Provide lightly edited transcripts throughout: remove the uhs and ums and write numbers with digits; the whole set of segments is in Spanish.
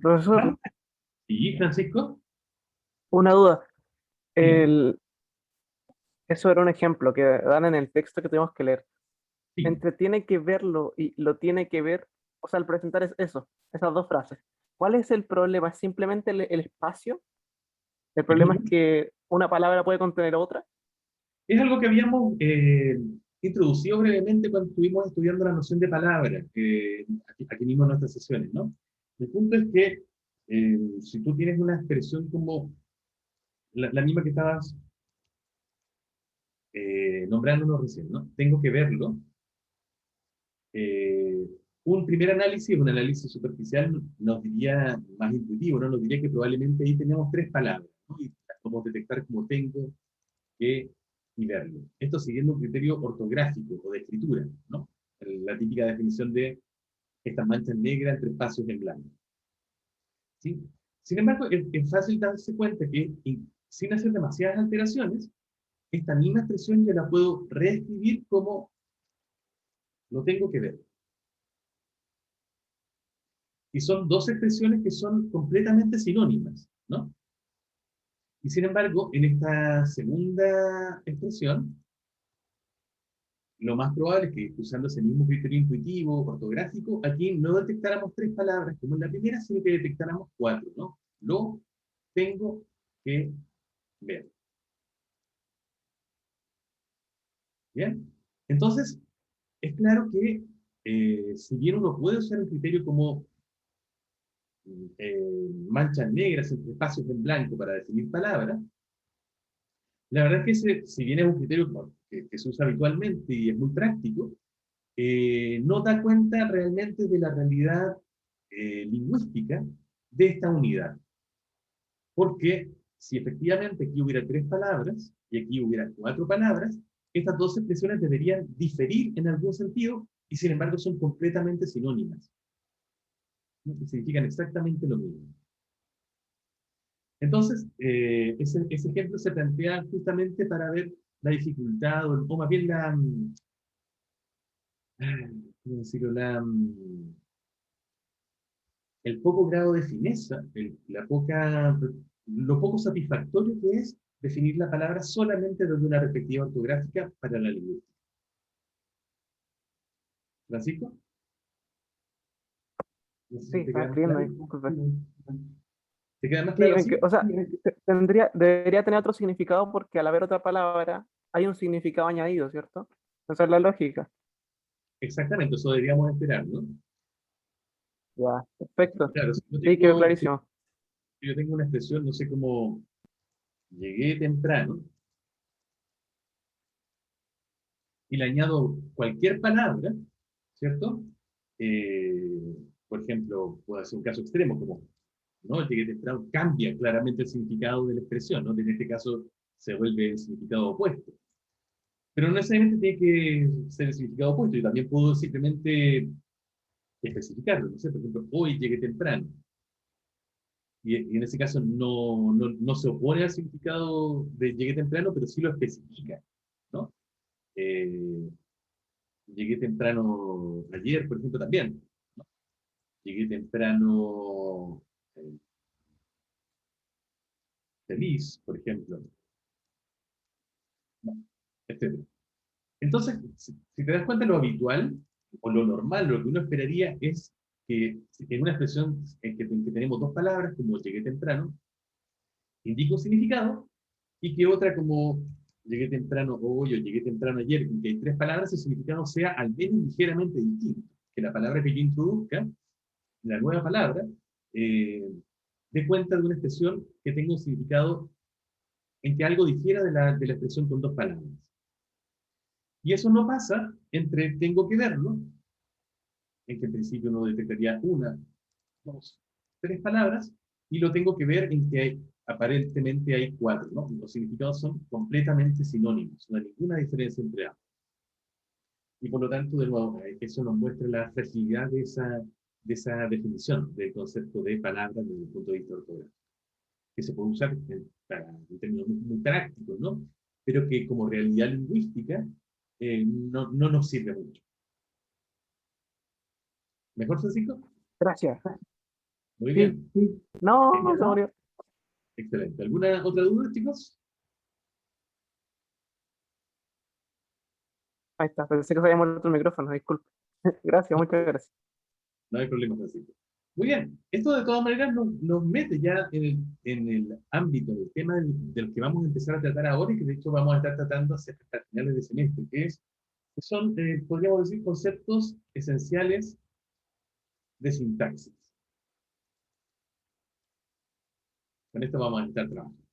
Profesor, ¿Ah? Sí, Francisco. una duda. Dígame. El, Eso era un ejemplo que dan en el texto que tenemos que leer. Sí. Entre tiene que verlo y lo tiene que ver, o sea, al presentar es eso, esas dos frases. ¿Cuál es el problema? ¿Es simplemente el espacio? ¿El problema es que una palabra puede contener otra? Es algo que habíamos introducido brevemente cuando estuvimos estudiando la noción de palabra, aquí mismo en nuestras sesiones, ¿no? El punto es que si tú tienes una expresión como la misma que estabas nombrándonos recién, ¿no? Tengo que verlo. eh, un primer análisis, un análisis superficial, nos diría más intuitivo, ¿no? Nos diría que probablemente ahí tenemos tres palabras, ¿no? Y las podemos detectar como tengo que y verlo. Esto siguiendo un criterio ortográfico o de escritura, ¿no? La típica definición de estas manchas negras entre espacios en blanco. ¿Sí? Sin embargo, es fácil darse cuenta que sin hacer demasiadas alteraciones, esta misma expresión ya la puedo reescribir como lo tengo que ver. Y son dos expresiones que son completamente sinónimas, ¿no? Y sin embargo, en esta segunda expresión, lo más probable es que usando ese mismo criterio intuitivo, ortográfico, aquí no detectáramos tres palabras como en la primera, sino que detectáramos cuatro, ¿no? Lo tengo que ver. ¿Bien? Entonces, es claro que si bien uno puede usar el criterio como manchas negras entre espacios en blanco para definir palabras, la verdad es que si bien es un criterio que se usa habitualmente y es muy práctico, no da cuenta realmente de la realidad lingüística de esta unidad. Porque si efectivamente aquí hubiera tres palabras y aquí hubiera cuatro palabras, estas dos expresiones deberían diferir en algún sentido y sin embargo son completamente sinónimas. ¿No? Significan exactamente lo mismo. Entonces, ese ejemplo se plantea justamente para ver la dificultad o más bien ¿cómo decirlo? El poco grado de fineza, lo poco satisfactorio que es definir la palabra solamente desde una perspectiva ortográfica para la lingüística. ¿Francisco? No sé Sí, si te estaba queda más escribiendo, claro. disculpe. ¿Te queda más Sí, claro así? o sea, debería tener otro significado porque al haber otra palabra hay un significado añadido, ¿cierto? Esa es la lógica. Exactamente, eso deberíamos esperar, ¿no? Ya, perfecto. Claro, Sí, quedó clarísimo. si yo tengo una expresión, no sé cómo llegué temprano, y le añado cualquier palabra, ¿cierto? Eh, por ejemplo, puede ser un caso extremo, como ¿no? El llegué temprano cambia claramente el significado de la expresión, ¿no? En este caso se vuelve el significado opuesto. Pero no necesariamente tiene que ser el significado opuesto, yo también puedo simplemente especificarlo, ¿no sé? Por ejemplo, hoy llegué temprano. Y en ese caso no se opone al significado de llegué temprano, pero sí lo especifica, ¿no? Eh, llegué temprano ayer, por ejemplo, también. ¿No? Llegué temprano feliz, por ejemplo, ¿no? Etcétera. Entonces, si te das cuenta, lo habitual o lo normal, lo que uno esperaría es que en una expresión en que tenemos dos palabras, como llegué temprano, indica un significado, y que otra como llegué temprano hoy o llegué temprano ayer, en que hay tres palabras, el significado sea al menos ligeramente distinto. Que la palabra que yo introduzca, la nueva palabra, eh, dé cuenta de una expresión que tenga un significado en que algo difiera de la expresión con dos palabras. Y eso no pasa entre tengo que verlo, en que en principio uno detectaría una, dos, tres palabras, y lo tengo que ver en que aparentemente hay cuatro, ¿no? Los significados son completamente sinónimos, no hay ninguna diferencia entre ambos. Y por lo tanto, de nuevo, eso nos muestra la fragilidad de esa definición del concepto de palabras desde el punto de vista ortográfico, que se puede usar en términos muy prácticos, ¿no? Pero que como realidad lingüística no nos sirve mucho. ¿Mejor, Francisco? Gracias. Muy Sí, bien. sí. No, Genial. se murió. Excelente. ¿Alguna otra duda, chicos? Ahí está, pensé que se había muerto el micrófono, disculpe. Gracias, muchas gracias. No hay problema, Francisco. Muy bien. Esto de todas maneras nos mete ya en el ámbito del tema del que vamos a empezar a tratar ahora y que de hecho vamos a estar tratando hasta finales de semestre, que son, podríamos decir, conceptos esenciales de sintaxis. Con esto vamos a estar trabajando.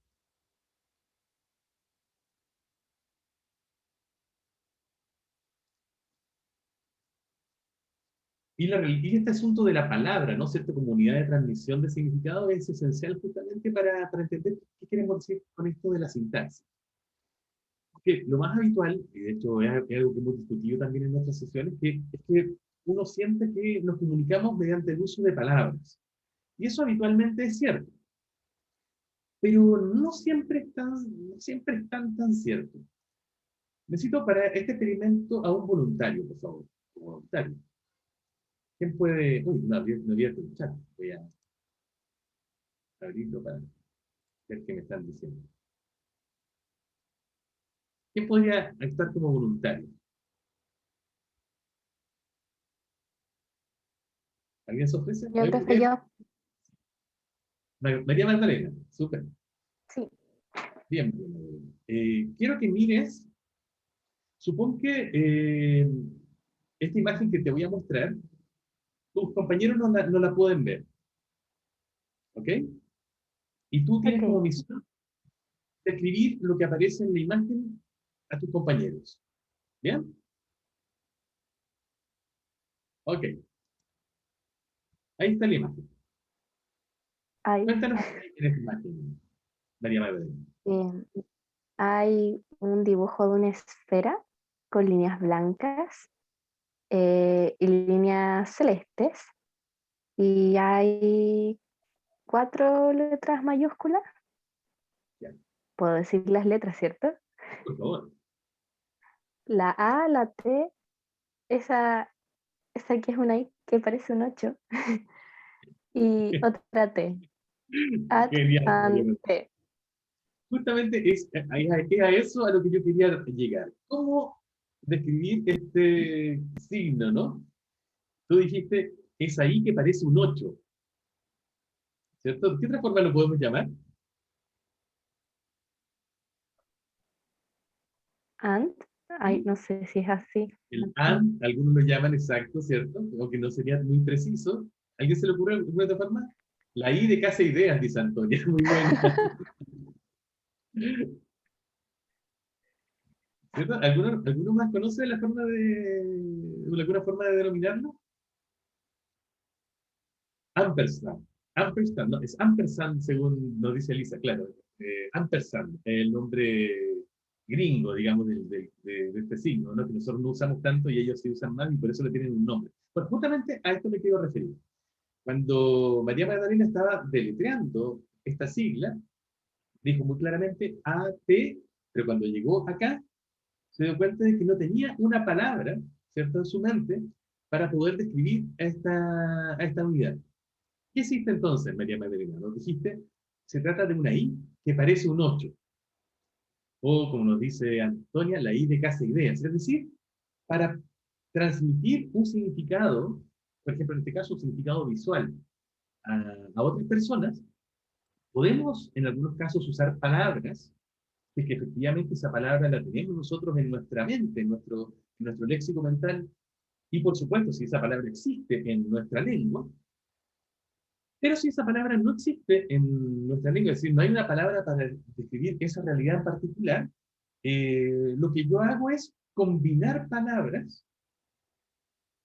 Y este asunto de la palabra, ¿no? Cierta comunidad de transmisión de significado es esencial justamente para entender qué queremos decir con esto de la sintaxis. Porque lo más habitual, y de hecho es algo que hemos discutido también en nuestras sesiones, es que uno siente que nos comunicamos mediante el uso de palabras. Y eso habitualmente es cierto, pero no siempre es tan cierto. Necesito para este experimento a un voluntario, por favor. Un voluntario. ¿Quién puede? Uy, no abierto el chat. Voy a abrirlo para ver qué me están diciendo. ¿Quién podría actuar como voluntario? ¿Alguien se ofrece? Yo, profe, yo. María Magdalena, súper. Sí. Bien, bien. Quiero que mires, supón que esta imagen que te voy a mostrar, tus compañeros no la pueden ver, ¿ok? Y tú tienes como Ok. misión describir lo que aparece en la imagen a tus compañeros. ¿Bien? Ok, ahí está la imagen. Hay, Cuéntanos qué hay en esta imagen, María Magdalena. eh, hay un dibujo de una esfera con líneas blancas y líneas celestes. Y hay 4 letras mayúsculas. Ya, Puedo decir las letras, ¿cierto? por favor. La A, la T, esa, esa que es una I que parece un 8. Y otra T. At, Genial, María and, Magdalena. T. Justamente es a eso a lo que yo quería llegar. ¿Cómo describir este signo, no? Tú dijiste, es ahí que parece un 8, ¿cierto? ¿De qué otra forma lo podemos llamar? And. Ay, ¿Sí? no sé si es así. El and, algunos lo llaman exacto, ¿cierto? Aunque no sería muy preciso. ¿Alguien se le ocurre alguna otra forma? La I de casa ideas, dice Antonia. Muy buena. ¿Cierto? ¿Alguno más conoce la forma alguna forma de denominarlo? Ampersand. Ampersand, no, es ampersand según nos dice Elisa, claro. Ampersand, el nombre gringo, digamos, de este signo, ¿no? Que nosotros no usamos tanto y ellos sí usan más y por eso le tienen un nombre. Pues justamente a esto me quiero referir. Cuando María Magdalena estaba deletreando esta sigla, dijo muy claramente AT, pero cuando llegó acá, se dio cuenta de que no tenía una palabra, ¿cierto?, en su mente para poder describir a esta unidad. ¿Qué hiciste entonces, María Magdalena? Nos dijiste, se trata de una I que parece un 8, o como nos dice Antonia, la I de casa ideas. Es decir, para transmitir un significado, por ejemplo, en este caso, un significado visual a otras personas, podemos en algunos casos usar palabras, que es que efectivamente esa palabra la tenemos nosotros en nuestra mente, en nuestro léxico mental, y por supuesto, si esa palabra existe en nuestra lengua, pero si esa palabra no existe en nuestra lengua, es decir, no hay una palabra para describir esa realidad en particular, lo que yo hago es combinar palabras,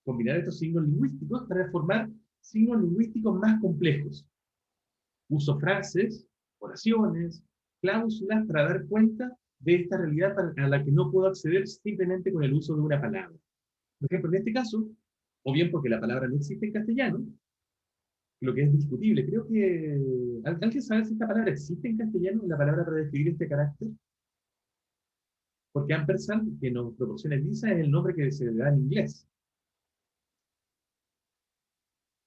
combinar estos signos lingüísticos para formar signos lingüísticos más complejos. Uso frases, oraciones, cláusulas para dar cuenta de esta realidad a la que no puedo acceder simplemente con el uso de una palabra. Por ejemplo, en este caso, o bien porque la palabra no existe en castellano, lo que es discutible. Creo que alguien sabe si esta palabra existe en castellano, la palabra para describir este carácter, porque ampersand, que nos proporciona Elisa, es el nombre que se le da en inglés.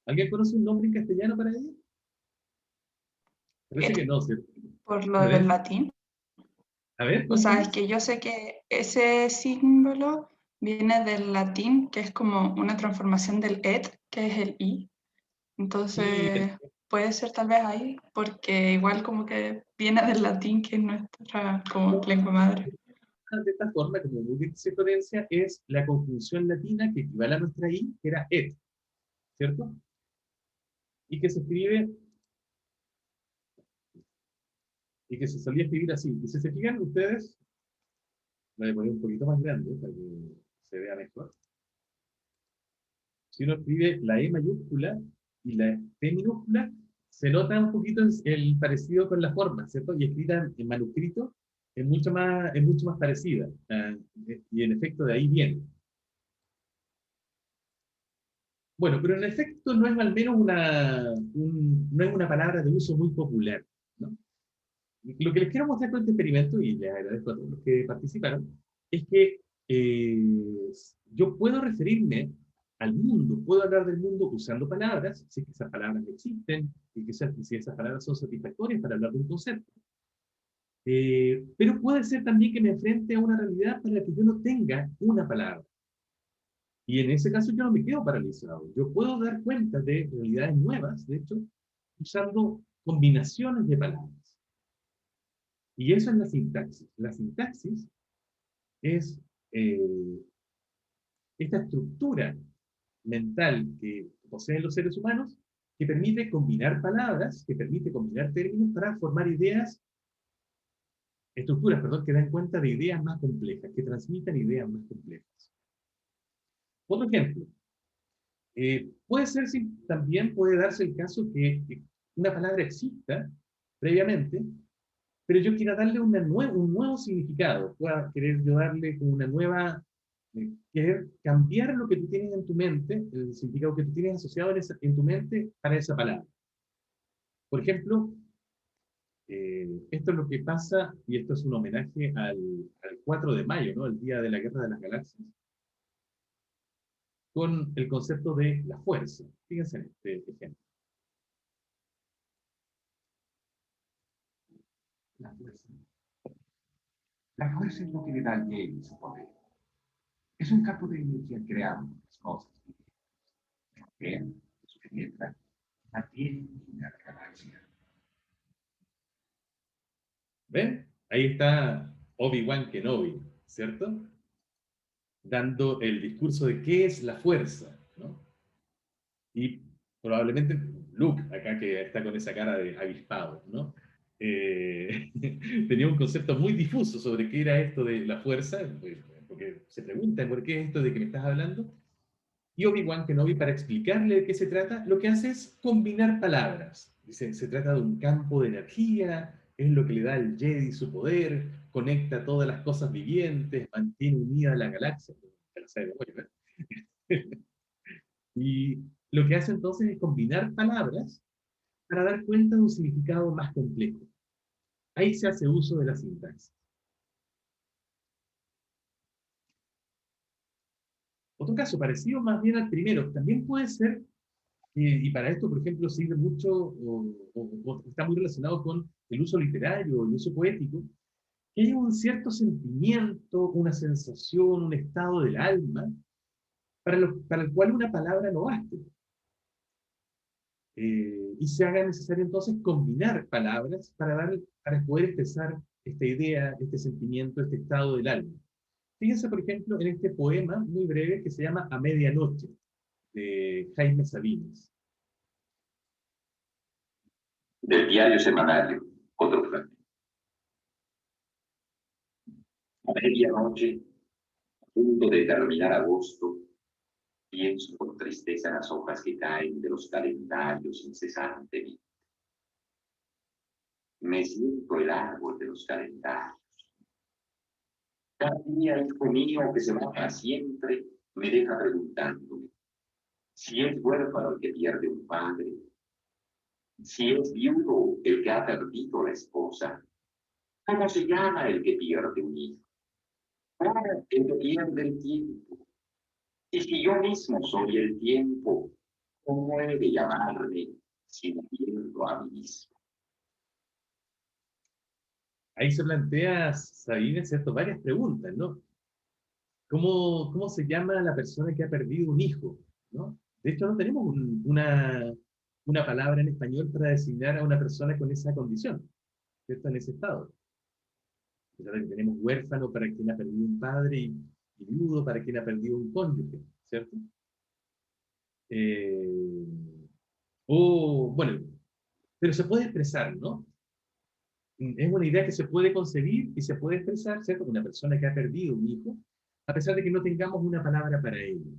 ¿Alguien conoce un nombre en castellano para ella? Parece que no, ¿cierto? por lo A del ver, latín. a ver, O sea, es cuéntanos. que yo sé que ese símbolo viene del latín, que es como una transformación del et, que es el i. Sí, Entonces, puede ser tal vez ahí, porque igual como que viene del latín, que es nuestra como lengua madre. de esta forma, como muy bien dice Florencia, es la conjunción latina que equivale a nuestra i, que era et, ¿cierto? Y que se escribe, y que se solía escribir así. Y si se fijan ustedes, la voy a poner un poquito más grande para que se vea mejor. Si uno escribe la E mayúscula y la T minúscula, se nota un poquito el parecido con la forma, ¿cierto? Y escrita en manuscrito es mucho más parecida. Y en efecto de ahí viene. Bueno, pero en efecto no es al menos no es una palabra de uso muy popular, ¿no? Lo que les quiero mostrar con este experimento, y les agradezco a todos los que participaron, es que eh, yo puedo referirme al mundo, puedo hablar del mundo usando palabras, si es que esas palabras existen, y que si esas palabras son satisfactorias para hablar de un concepto. Pero puede ser también que me enfrente a una realidad para la que yo no tenga una palabra. Y en ese caso yo no me quedo paralizado. Yo puedo dar cuenta de realidades nuevas, de hecho, usando combinaciones de palabras. Y eso es la sintaxis. La sintaxis es eh, esta estructura mental que poseen los seres humanos que permite combinar palabras, que permite combinar términos para formar estructuras, perdón, que dan cuenta de ideas más complejas, que transmitan ideas más complejas. Otro ejemplo, puede ser, también puede darse el caso que una palabra exista previamente, pero yo quiera darle un nuevo significado, pueda querer yo darle como una nueva, querer cambiar lo que tú tienes en tu mente, el significado que tú tienes asociado en tu mente para esa palabra. Por ejemplo, esto es lo que pasa, y esto es un homenaje al 4 de mayo, ¿no? El Día de la Guerra de las Galaxias, con el concepto de la fuerza. Fíjense en este ejemplo. La fuerza. La fuerza es lo que le da al Yeti su poder. Es un campo de energía creado por las cosas que crean, su penetra, la tiene y la galaxia. ¿Ven? Ahí está Obi-Wan Kenobi, ¿cierto? Dando el discurso de qué es la fuerza, ¿no? Y probablemente Luke, acá que está con esa cara de avispado, ¿no? Tenía un concepto muy difuso sobre qué era esto de la fuerza, porque se pregunta por qué es esto de que me estás hablando. Y Obi-Wan Kenobi, para explicarle de qué se trata, lo que hace es combinar palabras. Dice, se trata de un campo de energía, es lo que le da al Jedi su poder, conecta todas las cosas vivientes, mantiene unida la galaxia. Y lo que hace entonces es combinar palabras para dar cuenta de un significado más complejo. Ahí se hace uso de la sintaxis. Otro caso parecido más bien al primero, también puede ser, y para esto, por ejemplo, sirve mucho o está muy relacionado con el uso literario, el uso poético, que hay un cierto sentimiento, una sensación, un estado del alma, para el cual una palabra no baste. Y se haga necesario entonces combinar palabras para poder expresar esta idea, este sentimiento, este estado del alma. Fíjense, por ejemplo, en este poema muy breve que se llama A Medianoche, de Jaime Sabines. Del diario semanario, otro fragmento. A medianoche, a punto de terminar agosto, pienso con tristeza en las hojas que caen de los calendarios incesantemente. Me siento el árbol de los calendarios. Cada día, hijo mío, que se va para siempre, me deja preguntándome si es huérfano el que pierde un padre, si es viudo el que ha perdido la esposa, cómo se llama el que pierde un hijo, cómo el que pierde el tiempo. Y si yo mismo soy el tiempo, ¿cómo he de llamarme si no pierdo a mí mismo? ahí se plantea, Sabine, ¿cierto? Varias preguntas, ¿no? ¿Cómo se llama a la persona que ha perdido un hijo? ¿No? De hecho, no tenemos una palabra en español para designar a una persona con esa condición, ¿cierto? En ese estado. Tenemos huérfano para quien ha perdido un padre y viudo para quien ha perdido un cónyuge, ¿cierto? Eh, bueno, pero se puede expresar, ¿no? Es una idea que se puede concebir y se puede expresar, ¿cierto? Una persona que ha perdido un hijo, a pesar de que no tengamos una palabra para ello.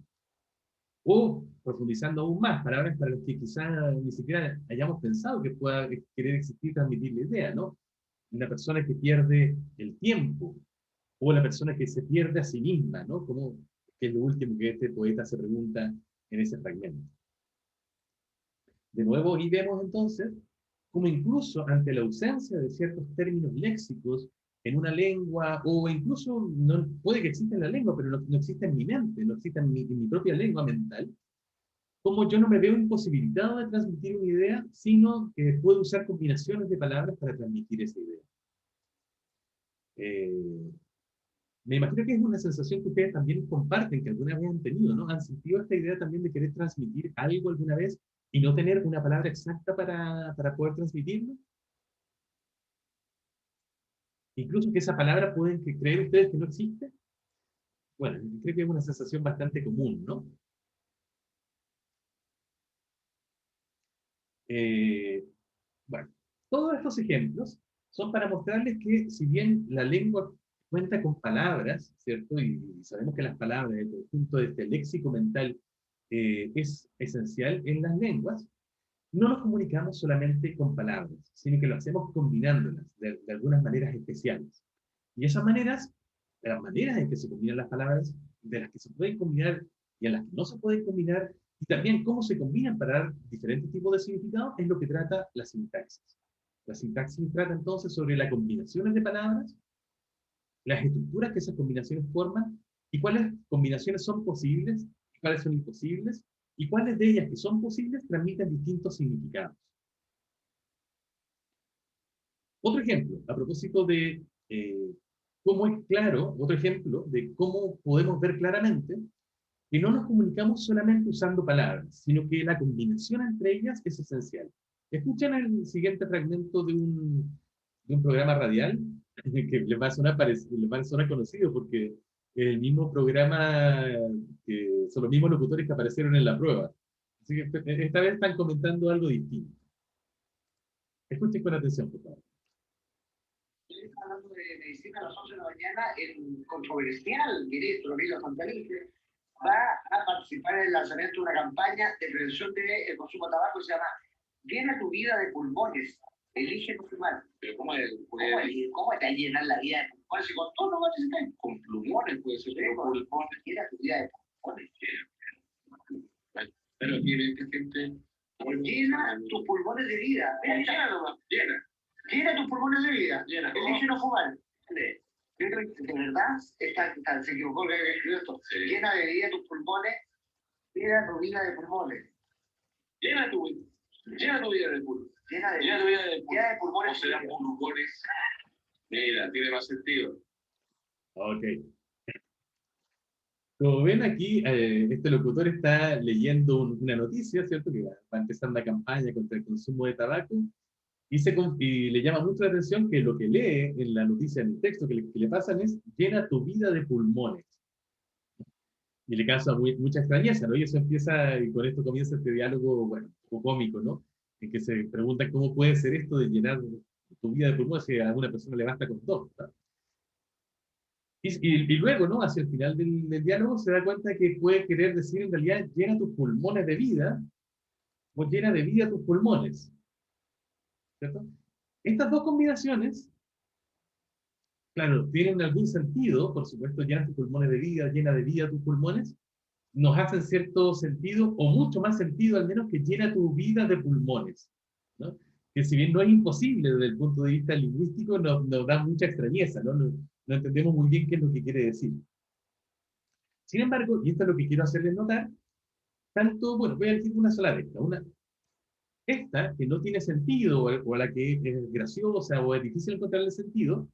O, profundizando aún más, palabras para las que quizás ni siquiera hayamos pensado que pueda querer existir, transmitir la idea, ¿no? Una persona que pierde el tiempo, o la persona que se pierde a sí misma, ¿no? Como, que es lo último que este poeta se pregunta en ese fragmento. De nuevo, y vemos entonces como incluso ante la ausencia de ciertos términos léxicos en una lengua, o incluso no, puede que exista en la lengua, pero no existe en mi mente, no existe en mi propia lengua mental, como yo no me veo imposibilitado de transmitir una idea, sino que puedo usar combinaciones de palabras para transmitir esa idea. Me imagino que es una sensación que ustedes también comparten, que alguna vez han tenido, ¿no? ¿Han sentido esta idea también de querer transmitir algo alguna vez y no tener una palabra exacta para poder transmitirlo? Incluso que esa palabra pueden creer ustedes que no existe. Bueno, creo que es una sensación bastante común, ¿no? Bueno, todos estos ejemplos son para mostrarles que si bien la lengua cuenta con palabras, ¿cierto? Y sabemos que las palabras, el conjunto de este léxico mental es esencial en las lenguas, no nos comunicamos solamente con palabras, sino que lo hacemos combinándolas de algunas maneras especiales. Y esas maneras, de las maneras en que se combinan las palabras, de las que se pueden combinar y en las que no se pueden combinar, y también cómo se combinan para dar diferentes tipos de significado, es lo que trata la sintaxis. La sintaxis trata entonces sobre las combinaciones de palabras, las estructuras que esas combinaciones forman, y cuáles combinaciones son posibles, y cuáles son imposibles, y cuáles de ellas que son posibles transmiten distintos significados. Otro ejemplo, a propósito de cómo es claro, otro ejemplo de cómo podemos ver claramente que no nos comunicamos solamente usando palabras, sino que la combinación entre ellas es esencial. Escuchen el siguiente fragmento de un programa radial que les va a sonar conocido porque es el mismo programa que son los mismos locutores que aparecieron en la prueba. Así que esta vez están comentando algo distinto. Escuchen con atención, por favor. Hablando de medicina a las 11 de la mañana, el controversial ministro Emilio Fontanique va a participar en el lanzamiento de una campaña de prevención del consumo de tabaco que se llama Llena tu vida de pulmones, elige no fumar. Pero ¿cómo te llenar la vida de pulmones? Si con todo no necesitas, con pulmones puede ser. Con pulmones, llena tu vida de pulmones. Pero tiene que gente... Llena tus pulmones de vida. Llena nomás, llena. Llena tus pulmones de vida. Elige no fumar. De verdad, se equivocó que escribió esto. Sí. Llena de vida tus pulmones, llena tu vida de pulmones. Llena tu vida de pulmones. Llena tu vida de pulmones. O serán pulmones. Mira, tiene más sentido. Ok. Como ven aquí, este locutor está leyendo una noticia, ¿cierto? Que va a empezar una campaña contra el consumo de tabaco. Y le llama mucho la atención que lo que lee en la noticia, en el texto que le pasan es llena tu vida de pulmones. Y le causa mucha extrañeza, ¿no? Y eso empieza, y con esto comienza este diálogo, bueno, un poco cómico, ¿no? En que se pregunta cómo puede ser esto de llenar tu vida de pulmones si a alguna persona le basta con dos, ¿no? Y luego, ¿no? Hacia el final del diálogo se da cuenta que puede querer decir en realidad llena tus pulmones de vida o llena de vida tus pulmones. ¿Cierto? Estas dos combinaciones, claro, tienen algún sentido, por supuesto, llena tus pulmones de vida, llena de vida tus pulmones, nos hacen cierto sentido, o mucho más sentido al menos, que llena tu vida de pulmones, ¿no? Que si bien no es imposible desde el punto de vista lingüístico, nos da mucha extrañeza, ¿no? No entendemos muy bien qué es lo que quiere decir. Sin embargo, y esto es lo que quiero hacerles notar, tanto, bueno, voy a elegir una sola de estas, Esta, que no tiene sentido, o a la que es graciosa o es difícil encontrarle sentido,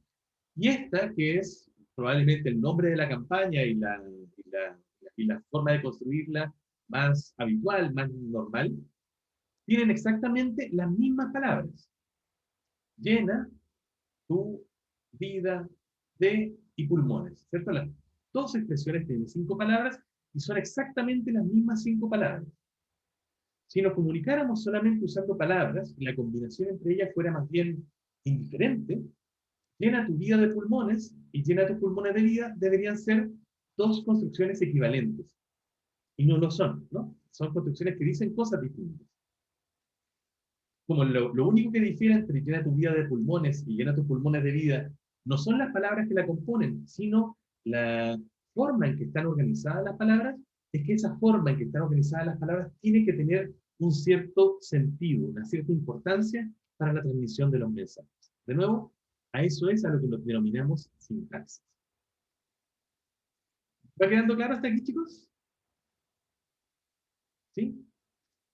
y esta, que es probablemente el nombre de la campaña y la forma de construirla más habitual, más normal, tienen exactamente las mismas palabras. Llena tu vida de y pulmones, ¿cierto? Las dos expresiones tienen 5 palabras y son exactamente las mismas 5 palabras. Si nos comunicáramos solamente usando palabras y la combinación entre ellas fuera más bien indiferente, llena tu vida de pulmones y llena tus pulmones de vida deberían ser dos construcciones equivalentes. Y no lo son, ¿no? Son construcciones que dicen cosas distintas. Como lo único que difiere entre llena tu vida de pulmones y llena tus pulmones de vida no son las palabras que la componen, sino la forma en que están organizadas las palabras, es que esa forma en que están organizadas las palabras tiene que tener un cierto sentido, una cierta importancia para la transmisión de los mensajes. De nuevo, a eso es a lo que nos denominamos sintaxis. ¿Va quedando claro hasta aquí, chicos? ¿Sí?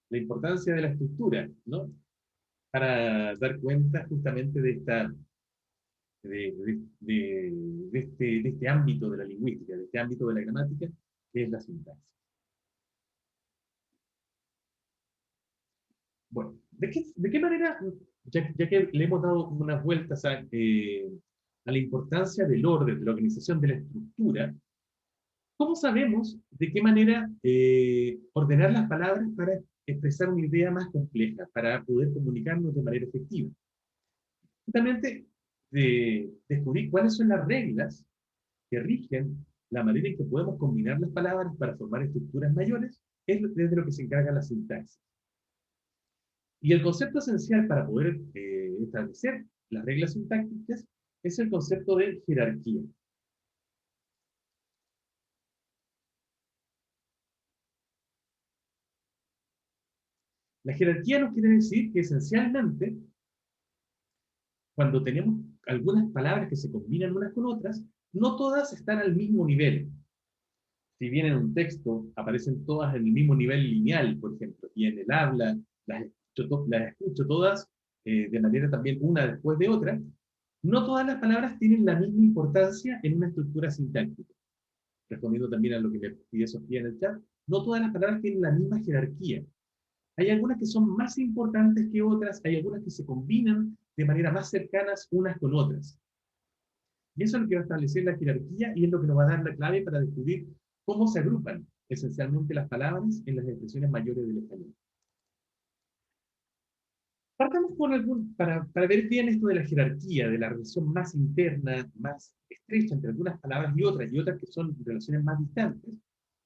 La importancia de la estructura, ¿no? Para dar cuenta justamente de esta de este ámbito de la lingüística, de este ámbito de la gramática, que es la sintaxis. Bueno, ¿de qué manera, ya que le hemos dado unas vueltas a la importancia del orden, de la organización, de la estructura, cómo sabemos de qué manera ordenar las palabras para expresar una idea más compleja, para poder comunicarnos de manera efectiva? Justamente de descubrir cuáles son las reglas que rigen la manera en que podemos combinar las palabras para formar estructuras mayores, es desde lo que se encarga la sintaxis. Y el concepto esencial para poder establecer las reglas sintácticas es el concepto de jerarquía. La jerarquía nos quiere decir que esencialmente, cuando tenemos algunas palabras que se combinan unas con otras, no todas están al mismo nivel. Si bien en un texto aparecen todas en el mismo nivel lineal, por ejemplo, y en el habla las escucho todas de manera también una después de otra, no todas las palabras tienen la misma importancia en una estructura sintáctica. Respondiendo también a lo que me pide Sofía en el chat, no todas las palabras tienen la misma jerarquía. Hay algunas que son más importantes que otras, hay algunas que se combinan de manera más cercanas unas con otras. Y eso es lo que va a establecer la jerarquía y es lo que nos va a dar la clave para descubrir cómo se agrupan esencialmente las palabras en las expresiones mayores del español. Partamos para ver bien esto de la jerarquía, de la relación más interna, más estrecha entre algunas palabras y otras que son relaciones más distantes.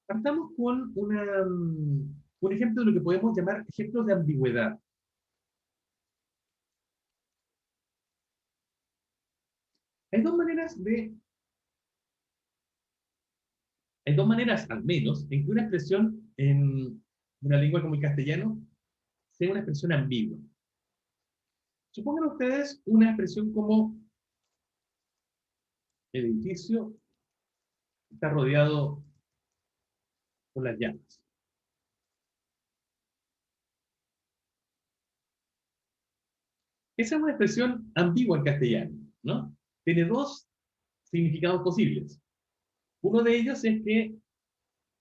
Partamos con un ejemplo de lo que podemos llamar ejemplos de ambigüedad. Hay dos maneras al menos en que una expresión en una lengua como el castellano sea una expresión ambigua. Supongan ustedes una expresión como el edificio está rodeado por las llamas. Esa es una expresión ambigua en castellano, ¿no? Tiene dos significados posibles. Uno de ellos es que,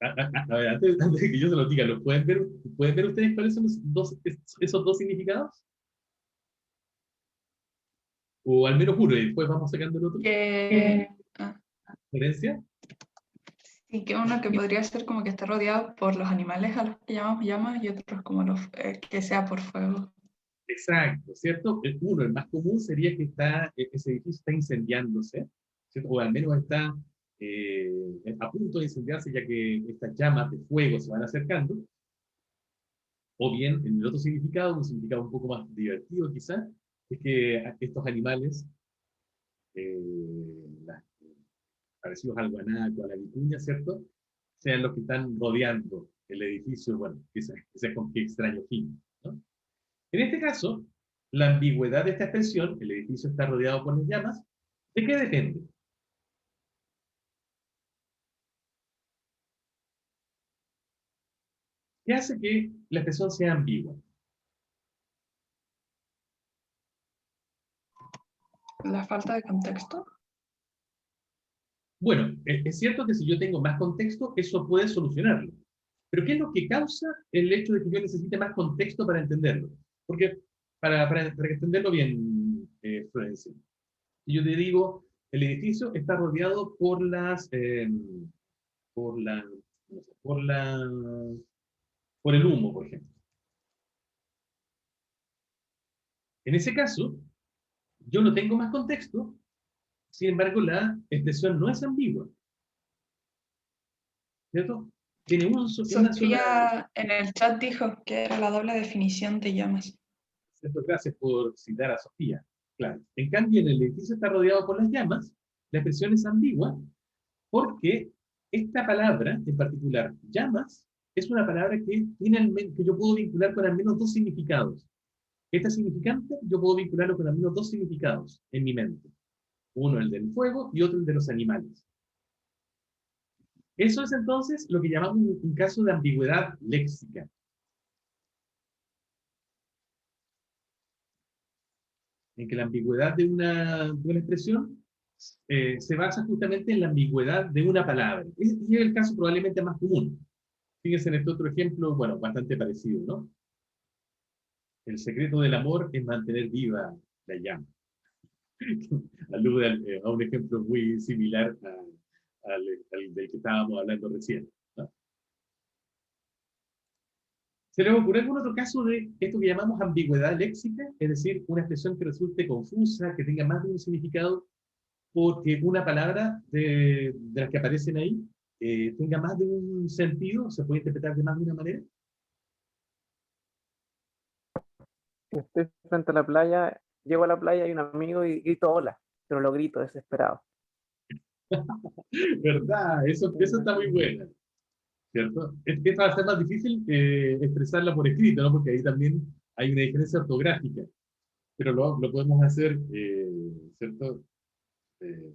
a ver, antes de que yo se lo diga, ¿pueden ver ustedes cuáles son esos dos significados? O al menos uno, y después vamos sacando el otro. Que, ah, ¿Diferencia? y que uno que podría ser como que está rodeado por los animales a los que llamamos llamas y otros como los que sea por fuego. Exacto, ¿cierto? El más común sería que ese edificio está incendiándose, ¿cierto? O al menos está a punto de incendiarse ya que estas llamas de fuego se van acercando. O bien, en el otro significado, un significado un poco más divertido quizás, es que estos animales, las parecidos al guanaco, a la vicuña, ¿cierto? Sean los que están rodeando el edificio, bueno, quizás con qué extraño fin, ¿no? En este caso, la ambigüedad de esta expresión, el edificio está rodeado por las llamas, ¿de qué depende? ¿Qué hace que la expresión sea ambigua? La falta de contexto. Bueno, es cierto que si yo tengo más contexto, eso puede solucionarlo. Pero ¿qué es lo que causa el hecho de que yo necesite más contexto para entenderlo? Porque, para entenderlo bien, Florencia, si yo te digo, el edificio está rodeado por la, no sé, por el humo, por ejemplo. En ese caso, yo no tengo más contexto, sin embargo, la expresión no es ambigua, ¿cierto? Tiene una sola... Sofía en el chat dijo que era la doble definición de llamas. ¿Cierto? Gracias por citar a Sofía. Claro. En cambio, en el edificio está rodeado por las llamas, la expresión es ambigua porque esta palabra, en particular, llamas, es una palabra que yo puedo vincular con al menos dos significados. Este significante yo puedo vincularlo con al menos dos significados en mi mente. Uno el del fuego y otro el de los animales. Eso es entonces lo que llamamos un caso de ambigüedad léxica. En que la ambigüedad de una expresión se basa justamente en la ambigüedad de una palabra. Y es el caso probablemente más común. Fíjense en este otro ejemplo, bueno, bastante parecido, ¿no? El secreto del amor es mantener viva la llama. Alude a un ejemplo muy similar al del que estábamos hablando recién, ¿no? ¿Se les ocurre algún otro caso de esto que llamamos ambigüedad léxica? Es decir, una expresión que resulte confusa, que tenga más de un significado, porque una palabra de las que aparecen ahí tenga más de un sentido, se puede interpretar de más de una manera. Estoy frente a la playa, llego a la playa, hay un amigo y grito hola, pero lo grito desesperado. ¿Verdad? Eso está muy bueno, ¿cierto? Esta va a ser más difícil expresarla por escrito, ¿no? Porque ahí también hay una diferencia ortográfica, pero lo podemos hacer, ¿cierto?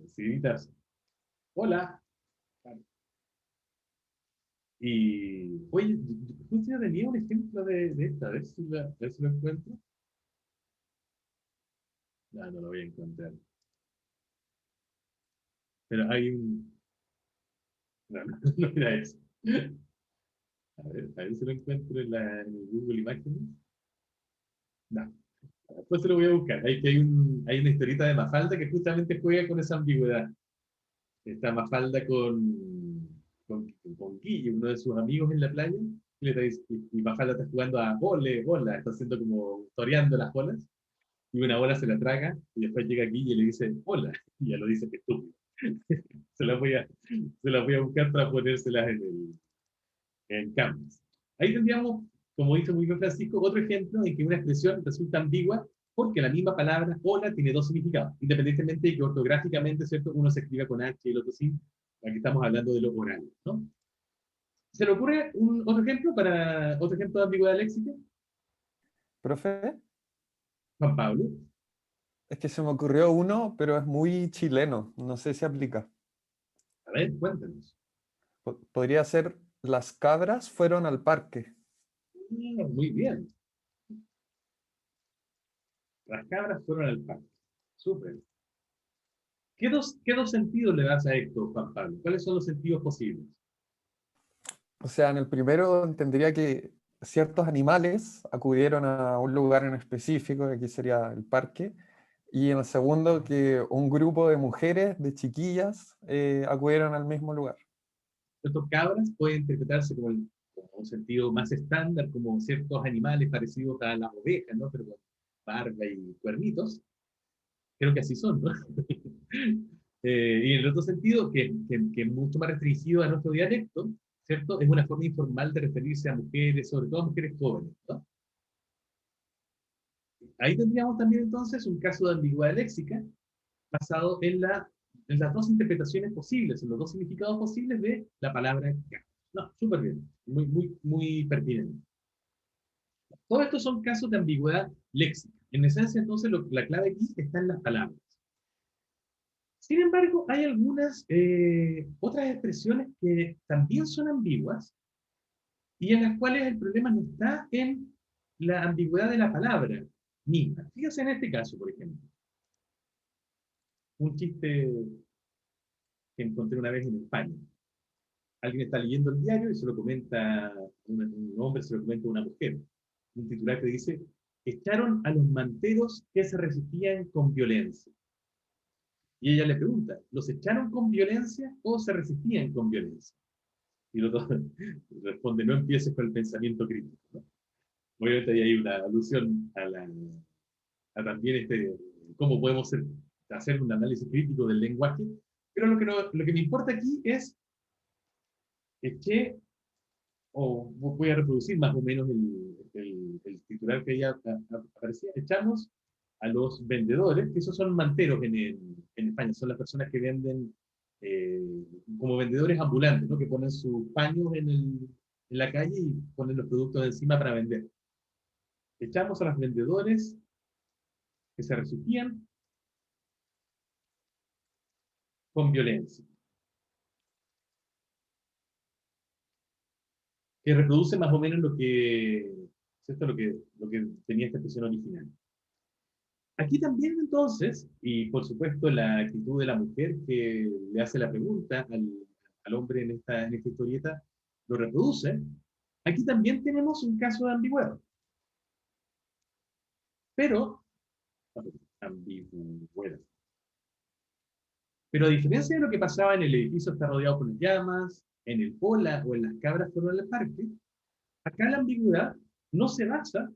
Si gritas, hola. Y, oye, justo yo tenía un ejemplo de esta, a ver a ver si lo encuentro. No, no lo voy a encontrar. Pero hay un... No, no, no era eso. A ver si lo encuentro en el Google Imágenes. No, después se lo voy a buscar. Hay una historieta de Mafalda que justamente juega con esa ambigüedad. Está Mafalda con Guille, uno de sus amigos en la playa, y Mafalda está jugando a bola, está haciendo como toreando las bolas, y una bola se la traga, y después llega Guille y le dice hola, y ya lo dice que estúpido. se las voy a buscar para ponérselas en Canvas. Ahí tendríamos, como dice muy bien Francisco, otro ejemplo en que una expresión resulta ambigua porque la misma palabra hola tiene dos significados, independientemente de que ortográficamente, ¿cierto?, uno se escriba con H y el otro sin. Aquí estamos hablando de lo oral, ¿no? ¿Se le ocurre otro ejemplo de ambigüedad léxica? Profe, Juan Pablo. es que se me ocurrió uno, pero es muy chileno, no sé si aplica. A ver, cuéntanos. Podría ser, las cabras fueron al parque. Muy bien. Las cabras fueron al parque. Súper. ¿Qué dos sentidos le das a esto, Juan Pablo? ¿Cuáles son los sentidos posibles? O sea, en el primero entendería que ciertos animales acudieron a un lugar en específico, que aquí sería el parque, y en el segundo que un grupo de mujeres, de chiquillas, acudieron al mismo lugar. Estos cabras pueden interpretarse como un sentido más estándar, como ciertos animales parecidos a las ovejas, ¿no? Pero con barba y cuernitos. Creo que así son, ¿no? Y en el otro sentido, que es mucho más restringido a nuestro dialecto, ¿cierto? Es una forma informal de referirse a mujeres, sobre todo a mujeres jóvenes, ¿no? Ahí tendríamos también entonces un caso de ambigüedad léxica basado en las dos interpretaciones posibles, en los dos significados posibles de la palabra cabra. No, súper bien, muy, muy, muy pertinente. Todos estos son casos de ambigüedad léxica. En esencia, entonces, la clave aquí está en las palabras. Sin embargo, hay algunas otras expresiones que también son ambiguas y en las cuales el problema no está en la ambigüedad de la palabra misma. Fíjense en este caso, por ejemplo. un chiste que encontré una vez en España. Alguien está leyendo el diario y se lo comenta un hombre, se lo comenta a una mujer. Un titular que dice: echaron a los manteros que se resistían con violencia. Y ella le pregunta: ¿los echaron con violencia o se resistían con violencia? Y los dos responde: no empieces con el pensamiento crítico, ¿no? Obviamente ahí hay una alusión a también cómo podemos hacer un análisis crítico del lenguaje, pero lo que me importa aquí es que, o voy a reproducir más o menos el titular que ya aparecía: echamos a los vendedores, que esos son manteros en España, son las personas que venden como vendedores ambulantes, ¿no? Que ponen sus paños en la calle y ponen los productos encima para vender. Echamos a los vendedores que se resistían con violencia. Que reproduce más o menos ¿cierto? Lo que tenía esta expresión original. Aquí también entonces, y por supuesto la actitud de la mujer que le hace la pregunta al hombre en esta historieta, lo reproduce. Aquí también tenemos un caso de ambigüedad. Pero, ambigüedad. Pero a diferencia de lo que pasaba en el edificio está rodeado por llamas, en el pola o en las cabras fuera del parque, acá la ambigüedad no se basa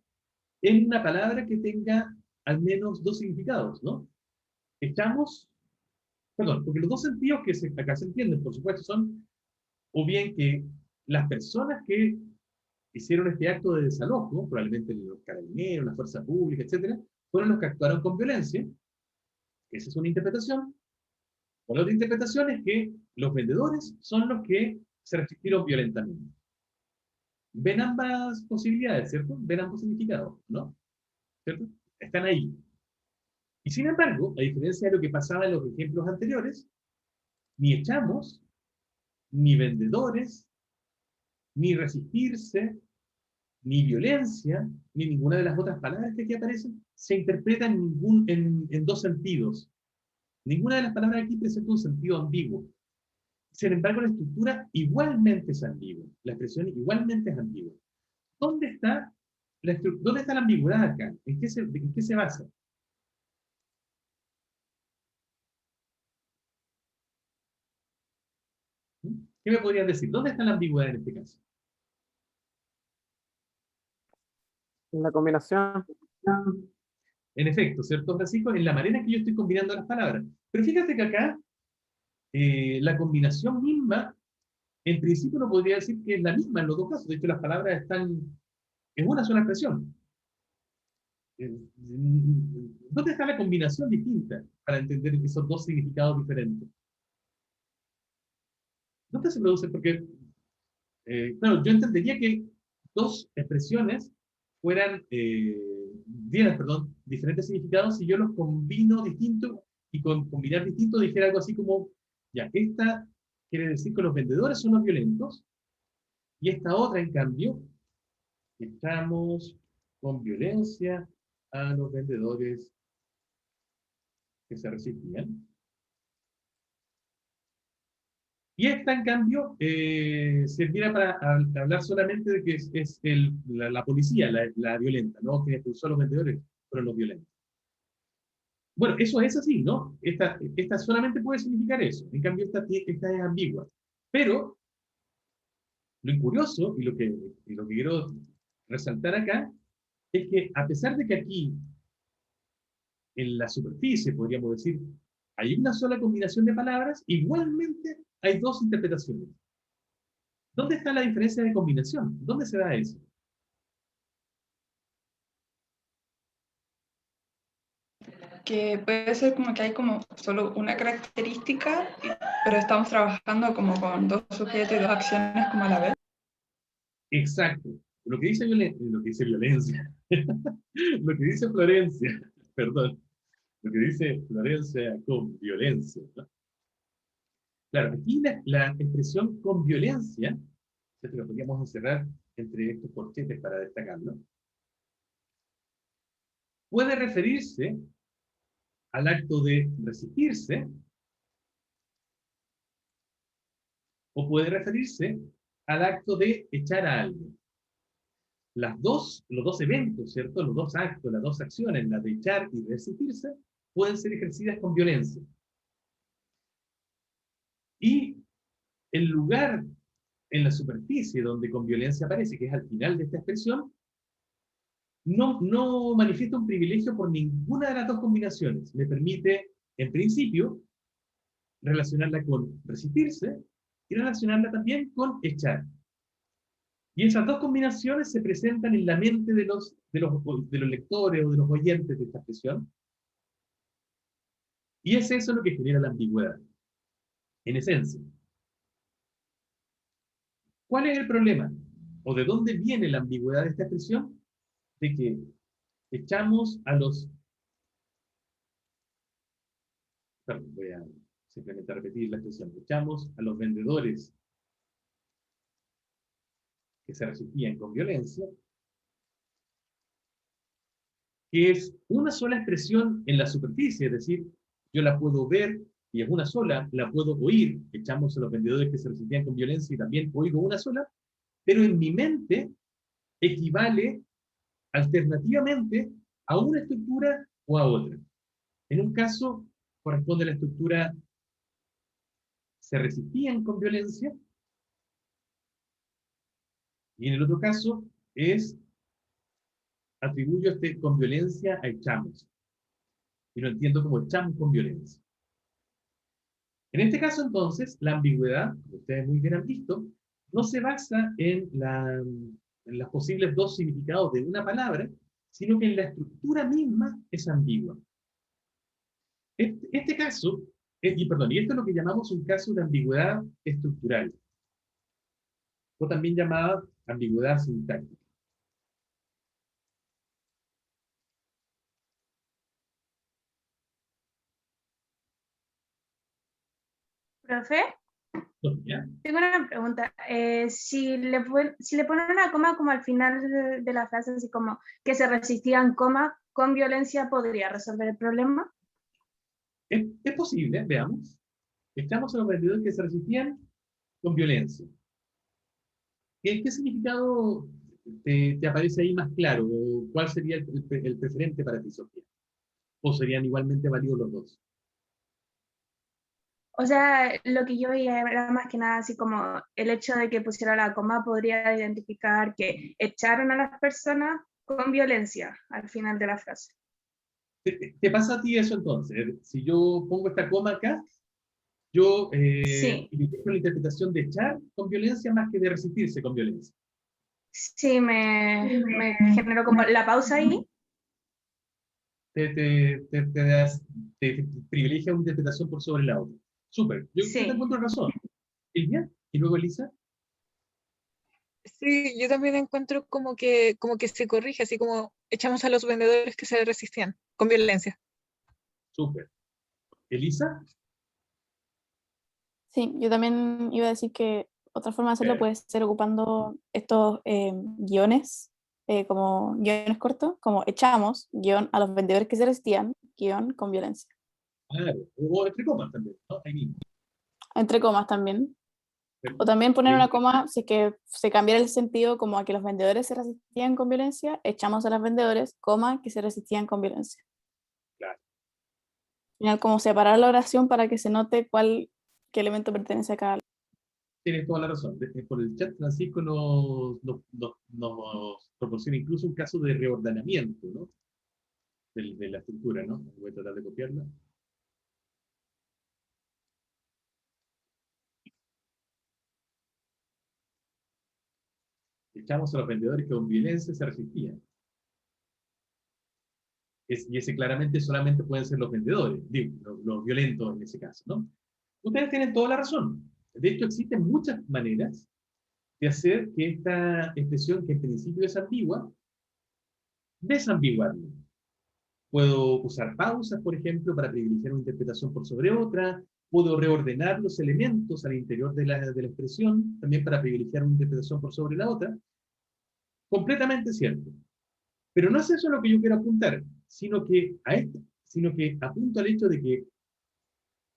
en una palabra que tenga al menos dos significados, ¿no? Porque los dos sentidos que acá se entienden, por supuesto, son o bien que las personas que hicieron este acto de desalojo, probablemente los carabineros, la fuerza pública, etcétera, fueron los que actuaron con violencia. Esa es una interpretación. O la otra interpretación es que los vendedores son los que se resistieron violentamente. Ven ambas posibilidades, ¿cierto? Ven ambos significados, ¿no? ¿Cierto? Están ahí. Y sin embargo, a diferencia de lo que pasaba en los ejemplos anteriores, ni echamos, ni vendedores, ni resistirse, ni violencia, ni ninguna de las otras palabras que aquí aparecen, se interpretan en dos sentidos. Ninguna de las palabras aquí presenta un sentido ambiguo. Sin embargo, la estructura igualmente es ambigua. La expresión igualmente es ambigua. ¿Dónde está la ambigüedad acá? ¿En qué se basa? ¿Qué me podrían decir? ¿Dónde está la ambigüedad en este caso? En la combinación. En efecto, ¿cierto, Francisco? En la manera en que yo estoy combinando las palabras. Pero fíjate que acá la combinación misma, en principio no podría decir que es la misma en los dos casos. De hecho, las palabras están en una sola expresión. ¿Dónde está la combinación distinta para entender esos dos significados diferentes? ¿Dónde se produce? Porque, claro, yo entendería que dos expresiones dieran, perdón, diferentes significados si yo los combino distinto y con combinar distinto dijera algo así como: ya, esta quiere decir que los vendedores son los violentos y esta otra, en cambio, estamos con violencia a los vendedores que se resistían. Y esta, en cambio, serviría para hablar solamente de que es la policía la violenta, ¿no? Que expulsó a los vendedores fueron los violentos. Bueno, eso es así, ¿no? Esta solamente puede significar eso. En cambio, esta es ambigua. Pero lo curioso y lo que quiero resaltar acá es que a pesar de que aquí, en la superficie, podríamos decir, hay una sola combinación de palabras, igualmente hay dos interpretaciones. ¿Dónde está la diferencia de combinación? ¿Dónde se da eso? Que puede ser como que hay como solo una característica, pero estamos trabajando como con dos sujetos y dos acciones como a la vez. Exacto. Lo que dice violencia, lo que dice Florencia, perdón, lo que dice Florencia con violencia, ¿no? Claro, aquí la expresión con violencia, ¿cierto? Lo podríamos encerrar entre estos corchetes para destacarlo, puede referirse al acto de resistirse, o puede referirse al acto de echar a alguien. Los dos eventos, ¿cierto? Los dos actos, las dos acciones, la de echar y resistirse, pueden ser ejercidas con violencia. Y el lugar en la superficie donde con violencia aparece, que es al final de esta expresión, no manifiesta un privilegio por ninguna de las dos combinaciones. Me permite, en principio, relacionarla con resistirse y relacionarla también con echar. Y esas dos combinaciones se presentan en la mente de los lectores o de los oyentes de esta expresión. Y es eso lo que genera la ambigüedad, en esencia. ¿Cuál es el problema? ¿O de dónde viene la ambigüedad de esta expresión? De que echamos a los... Perdón, voy a simplemente repetir la expresión. Echamos a los vendedores que se resistían con violencia, que es una sola expresión en la superficie, es decir, yo la puedo ver y es una sola, la puedo oír, echamos a los vendedores que se resistían con violencia y también oigo una sola, pero en mi mente equivale alternativamente a una estructura o a otra. En un caso corresponde a la estructura se resistían con violencia, y en el otro caso es atribuyo este con violencia a echamos, y lo entiendo como echamos con violencia. En este caso, entonces, la ambigüedad, como ustedes muy bien han visto, no se basa en los posibles dos significados de una palabra, sino que en la estructura misma es ambigua. Este caso, y esto es lo que llamamos un caso de ambigüedad estructural, o también llamada ambigüedad sintáctica. Profe, ¿Ya? tengo una pregunta. Si le ponen una coma como al final de la frase, así como que se resistían coma con violencia, ¿podría resolver el problema? Es posible, veamos. Echamos a los vendedores que se resistían con violencia. ¿Qué significado te aparece ahí más claro? ¿O cuál sería el preferente para ti, Sofía? ¿O serían igualmente válidos los dos? O sea, lo que yo veía era más que nada así como el hecho de que pusiera la coma podría identificar que echaron a las personas con violencia al final de la frase. ¿Te pasa a ti eso entonces? Si yo pongo esta coma acá, yo Sí, elijo la interpretación de echar con violencia más que de resistirse con violencia. sí, me generó como la pausa ahí. Te privilegia una interpretación por sobre la otra. Súper, yo te Sí. encuentro razón. Silvia, y luego Elisa. Sí, yo también encuentro como que se corrige, así como echamos a los vendedores que se resistían con violencia. Súper. Elisa. Sí, yo también iba a decir que otra forma de hacerlo puede ser ocupando estos guiones, como guiones cortos, como echamos, guión a los vendedores que se resistían, guión con violencia. Claro, o entre comas también, ¿no? Ahí mismo. Entre comas también. O también poner una coma, si es que se cambiara el sentido como a que los vendedores se resistían con violencia, echamos a los vendedores, coma, que se resistían con violencia. Claro. Al final, como separar la oración para que se note qué elemento pertenece a cada. Tienes toda la razón. Por el chat, Francisco nos proporciona incluso un caso de reordenamiento, ¿no? De la estructura, ¿no? Voy a tratar de copiarla. Echamos a los vendedores que con violencia se resistían. Y ese claramente solamente pueden ser los vendedores, digo, los violentos en ese caso, ¿no? Ustedes tienen toda la razón. De hecho, existen muchas maneras de hacer que esta expresión, que en principio es ambigua, desambiguarla. Puedo usar pausas, por ejemplo, para privilegiar una interpretación por sobre otra. Puedo reordenar los elementos al interior de la expresión, también para privilegiar una interpretación por sobre la otra. Completamente cierto. Pero no es eso lo que yo quiero apuntar, sino que sino que apunto al hecho de que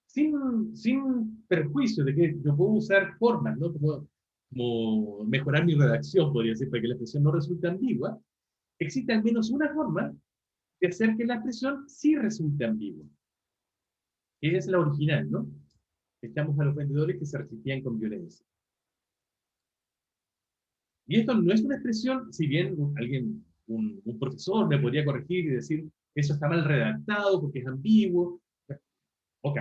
sin perjuicio de que yo puedo usar formas, ¿no? Como mejorar mi redacción, podría decir, para que la expresión no resulte ambigua, existe al menos una forma de hacer que la expresión sí resulte ambigua, que es la original, ¿no? Echamos a los vendedores que se resistían con violencia. Y esto no es una expresión, si bien un profesor me podría corregir y decir, eso está mal redactado porque es ambiguo, ok,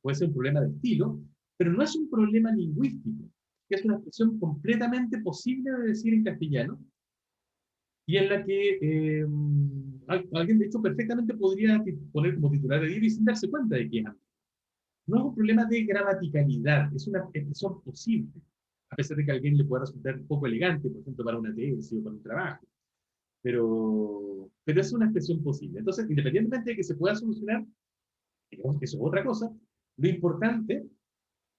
puede ser un problema de estilo, pero no es un problema lingüístico, que es una expresión completamente posible de decir en castellano, y en la que alguien, de hecho, perfectamente podría poner como titular de libro y sin darse cuenta de que es ambiguo. No es un problema de gramaticalidad, es una expresión posible, a pesar de que a alguien le pueda resultar un poco elegante, por ejemplo, para una tesis o para un trabajo. Pero es una expresión posible. Entonces, independientemente de que se pueda solucionar, digamos que eso es otra cosa, lo importante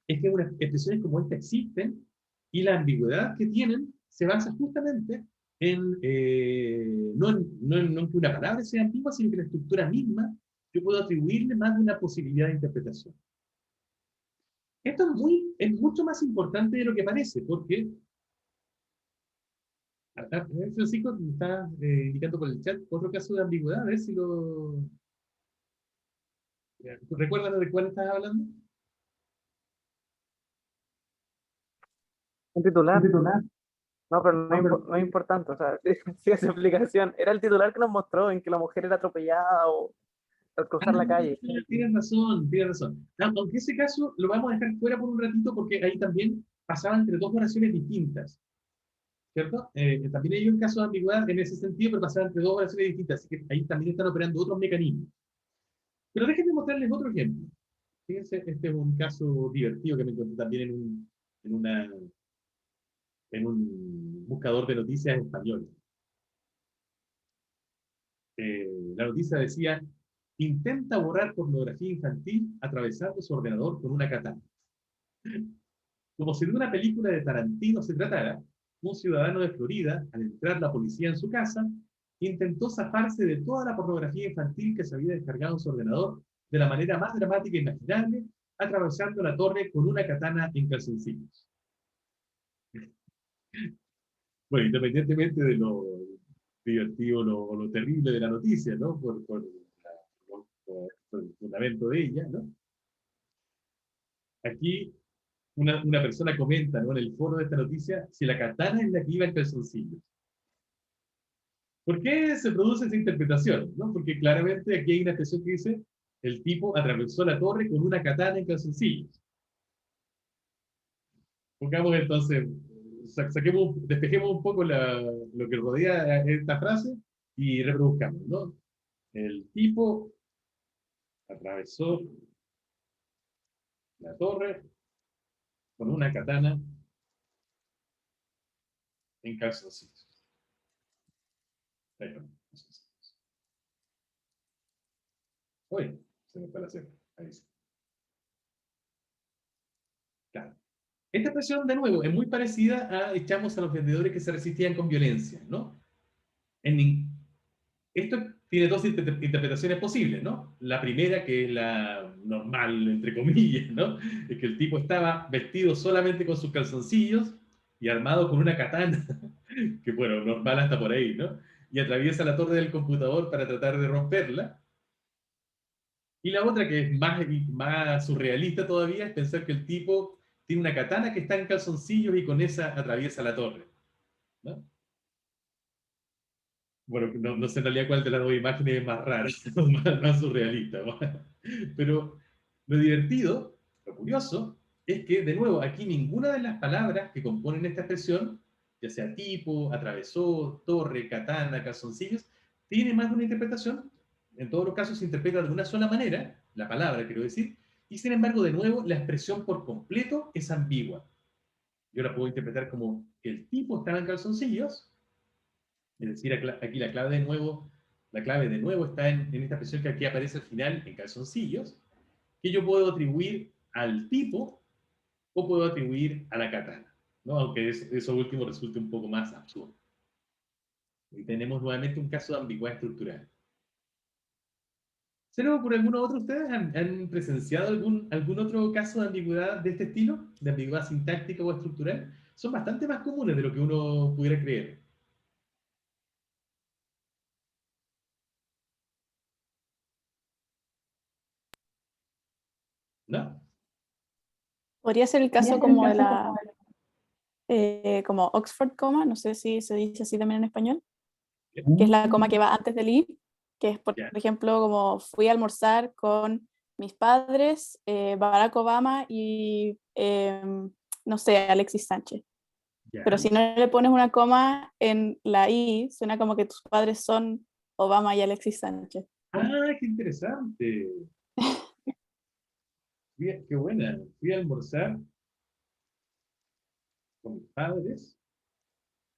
es que unas expresiones como esta existen y la ambigüedad que tienen se basa justamente no en que una palabra sea ambigua, sino que la estructura misma yo puedo atribuirle más de una posibilidad de interpretación. Esto es mucho más importante de lo que parece, porque Francisco me está indicando por el chat otro caso de ambigüedad, a ver si lo... ¿Recuerdan de cuál estás hablando? Un titular. No, pero no es importante, o sea, sí es explicación. Era el titular que nos mostró en que la mujer era atropellada o al cruzar la calle. Tienes razón, tienes razón. Aunque ese caso lo vamos a dejar fuera por un ratito porque ahí también pasaba entre dos oraciones distintas, ¿cierto? También hay un caso de ambigüedad en ese sentido, pero pasaba entre dos oraciones distintas, así que ahí también están operando otros mecanismos. Pero déjenme mostrarles otro ejemplo. Fíjense, este es un caso divertido que me encontré también en un buscador de noticias español. La noticia decía: intenta borrar pornografía infantil atravesando su ordenador con una katana. Como si de una película de Tarantino se tratara, un ciudadano de Florida, al entrar la policía en su casa, intentó zafarse de toda la pornografía infantil que se había descargado en su ordenador de la manera más dramática e imaginable, atravesando la torre con una katana en calzoncillos. Bueno, independientemente de lo divertido o lo terrible de la noticia, ¿no? Por el fundamento de ella, ¿no? Aquí una persona comenta, ¿no?, en el foro de esta noticia, si la katana es la que iba en calzoncillos. ¿Por qué se produce esa interpretación? ¿No? Porque claramente aquí hay una expresión que dice: el tipo atravesó la torre con una katana en calzoncillos. Pongamos entonces, despejemos un poco lo que rodea esta frase y reproduzcamos, ¿no? El tipo atravesó la torre con una katana en calzoncillos. Ahí no. Uy, se me fue la cena. Ahí sí. Claro. Esta expresión, de nuevo, es muy parecida a echamos a los vendedores que se resistían con violencia, ¿no? Esto tiene dos interpretaciones posibles, ¿no? La primera, que es la normal, entre comillas, ¿no? Es que el tipo estaba vestido solamente con sus calzoncillos y armado con una katana, que bueno, normal hasta por ahí, ¿no? Y atraviesa la torre del computador para tratar de romperla. Y la otra, que es más surrealista todavía, es pensar que el tipo tiene una katana que está en calzoncillos y con esa atraviesa la torre, ¿no? Bueno, no sé en realidad cuál de las dos imágenes es más rara, más surrealista. Pero lo divertido, lo curioso, es que, de nuevo, aquí ninguna de las palabras que componen esta expresión, ya sea tipo, atravesó, torre, katana, calzoncillos, tiene más de una interpretación. En todos los casos se interpreta de una sola manera, la palabra, quiero decir, y sin embargo, de nuevo, la expresión por completo es ambigua. Yo la puedo interpretar como que el tipo estaba en calzoncillos. Es decir, aquí la clave de nuevo está en esta expresión que aquí aparece al final en calzoncillos, que yo puedo atribuir al tipo o puedo atribuir a la katana, ¿no? Aunque eso último resulte un poco más absurdo. Y tenemos nuevamente un caso de ambigüedad estructural. ¿Pero por alguno otro ustedes han presenciado algún otro caso de ambigüedad de este estilo? ¿De ambigüedad sintáctica o estructural? Son bastante más comunes de lo que uno pudiera creer. ¿No? Podría ser el caso como de la como Oxford coma, no sé si se dice así también en español, que es la coma que va antes del i, que es por Ya. ejemplo como fui a almorzar con mis padres, Barack Obama y no sé, Alexis Sánchez. Ya. Pero si no le pones una coma en la i, suena como que tus padres son Obama y Alexis Sánchez. Ah, qué interesante. Qué buena. Fui a almorzar con mis padres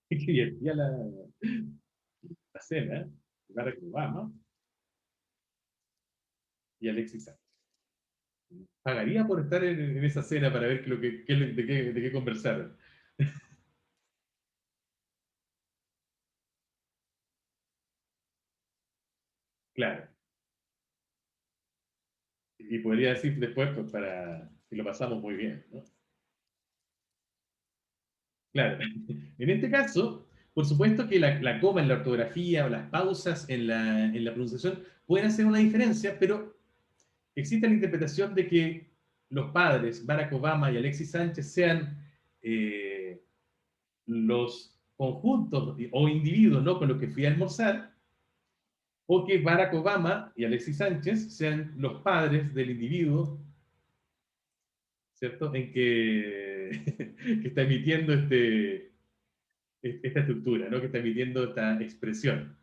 y fui a la cena, Barack Obama y Alexis Sánchez. Pagaría por estar en esa cena para ver de qué conversaron. Claro. Y podría decir después, pues, y lo pasamos muy bien, ¿no? Claro. En este caso, por supuesto que la coma en la ortografía o las pausas en la pronunciación pueden hacer una diferencia, pero existe la interpretación de que los padres, Barack Obama y Alexis Sánchez, sean los conjuntos o individuos, ¿no?, con los que fui a almorzar, o que Barack Obama y Alexis Sánchez sean los padres del individuo, ¿cierto?, en que está emitiendo esta estructura, ¿no?, que está emitiendo esta expresión.